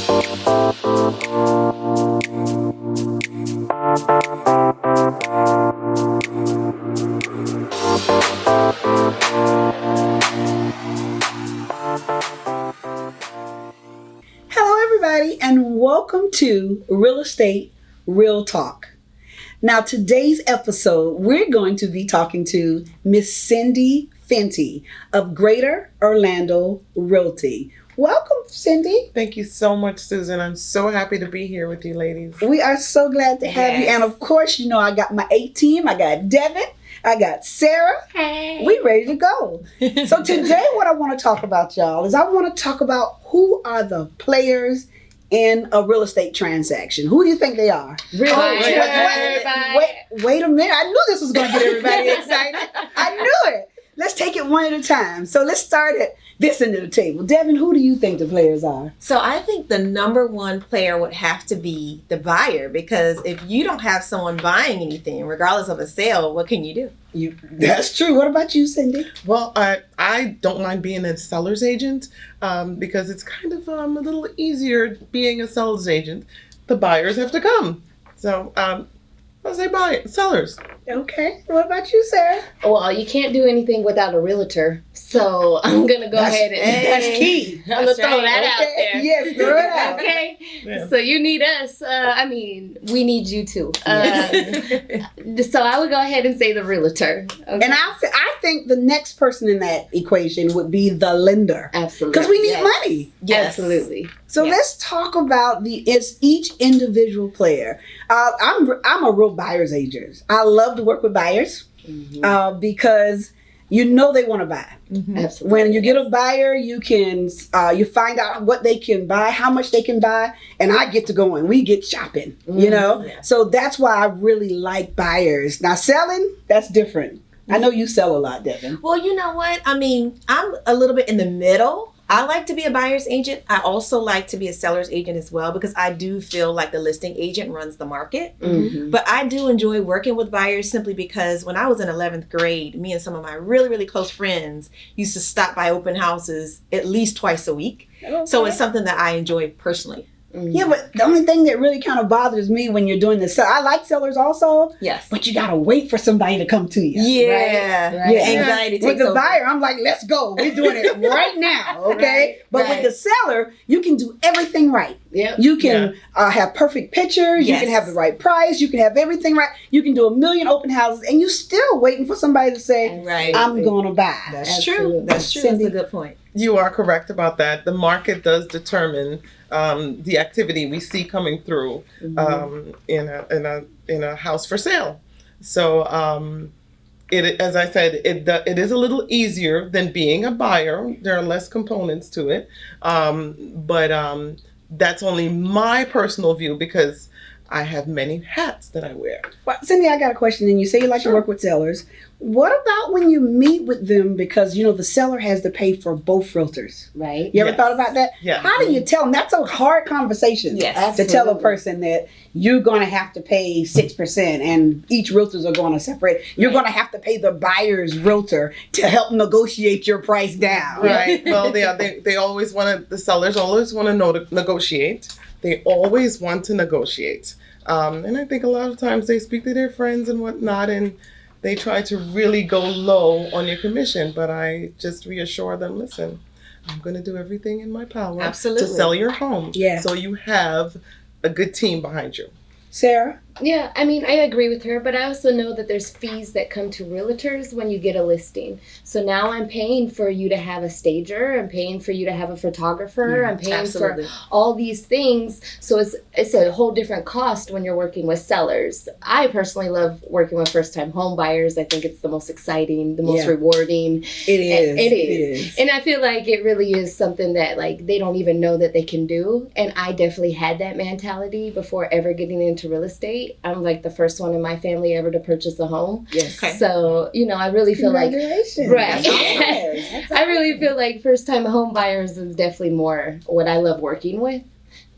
Hello, everybody, and welcome to Real Estate Real Talk. Now, today's episode, we're going to be talking to Miss Cindy Fenty of Greater Orlando R.E.R.T. Welcome, Cindy. Thank you so much, Susan. I'm so happy to be here with you ladies. We are so glad to have you. And of course, you know, I got my A team. I got Devin. I got Sarah. Hey. We ready to go. So today what I want to talk about, y'all, is I want to talk about who are the players in a real estate transaction. Who do you think they are? Wait Wait a minute. I knew this was going to get everybody excited. I knew it. Let's take it one at a time. So let's start at this end of the table. Devin, who do you think the players are? So I think the number one player would have to be the buyer, because if you don't have someone buying anything, regardless of a sale, what can you do? That's true. What about you, Cindy? Well, I don't mind being a seller's agent because it's kind of a little easier being a seller's agent. The buyers have to come. So I'll say sellers. Okay. What about you, Sarah? Well, you can't do anything without a realtor, so I'm gonna go ahead and That's key. I'm gonna throw that out there. Yes, throw it out. Okay, Yeah. so you need us. We need you too. So I would go ahead and say the realtor. Okay? And I think the next person in that equation would be the lender. Absolutely, Because we need Yes. money. Yes. Absolutely. So Yes. let's talk about it's each individual player. I'm a real buyer's agent. I love to work with buyers because you know they want to buy. Absolutely. When you get a buyer, you can you find out what they can buy, how much they can buy, and I get to go and we get shopping. You know, so that's why I really like buyers. Now selling, that's different. I know you sell a lot, Devin. Well, you know what? I mean, I'm a little bit in the middle. I like to be a buyer's agent. I also like to be a seller's agent as well, because I do feel like the listing agent runs the market. But I do enjoy working with buyers simply because when I was in 11th grade, me and some of my really, really close friends used to stop by open houses at least twice a week. So it's something that I enjoy personally. Yeah, but the only thing that really kind of bothers me when you're doing this, I like sellers also, Yes. but you gotta wait for somebody to come to you. Yeah. Right. Yeah. Anxiety With takes the over. buyer, I'm like, let's go. We're doing it right now, okay? Right, But right. with the seller, you can do everything right. Yep. You can have perfect pictures. You Yes. can have the right price. You can have everything right. You can do a million open houses, and you're still waiting for somebody to say, Right. I'm going to buy. That's true. Absolutely. That's true. Cindy? That's a good point. You are correct about that. The market does determine the activity we see coming through in a house for sale. So as I said, it is a little easier than being a buyer. There are less components to it, but that's only my personal view because I have many hats that I wear. Well, Cindy, I got a question. And you say you like to work with sellers. What about when you meet with them because, you know, the seller has to pay for both realtors? Right. You ever Yes. thought about that? Yes. How do you tell them? That's a hard conversation Yes. to tell a Absolutely. person that you're going to have to pay 6% and each realtors are going to separate. You're going to have to pay the buyer's realtor to help negotiate your price down. Right. Well, they always want to. The sellers always want to negotiate. They always want to negotiate. And I think a lot of times they speak to their friends and whatnot, and they try to really go low on your commission. But I just reassure them, listen, I'm going to do everything in my power Absolutely. to sell your home. Yeah. So you have a good team behind you. Sarah? Yeah, I mean, I agree with her, but I also know that there's fees that come to realtors when you get a listing. So now I'm paying for you to have a stager, I'm paying for you to have a photographer, I'm paying Absolutely. for all these things. So it's a whole different cost when you're working with sellers. I personally love working with first-time home buyers. I think it's the most exciting, the most Yeah. rewarding. It is. It is. And I feel like it really is something that like they don't even know that they can do. And I definitely had that mentality before ever getting into real estate. I'm like the first one in my family ever to purchase a home. Yes. Okay. So, you know, I really feel like Congratulations. Right. Yes. That's I really feel like first time home buyers is definitely more what I love working with.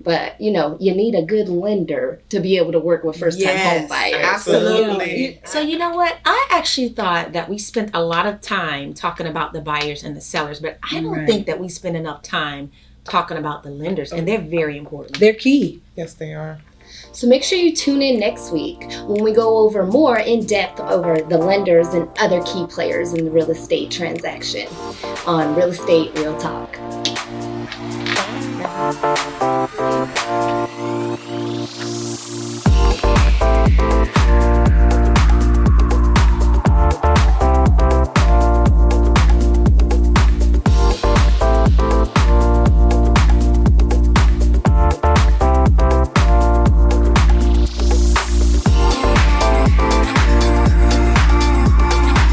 But, you know, you need a good lender to be able to work with first time home buyers. Absolutely. So you know what? I actually thought that we spent a lot of time talking about the buyers and the sellers, but I don't Right. think that we spend enough time talking about the lenders, and they're very important. They're key. Yes, they are. So make sure you tune in next week when we go over more in depth over the lenders and other key players in the real estate transaction on Real Estate Real Talk.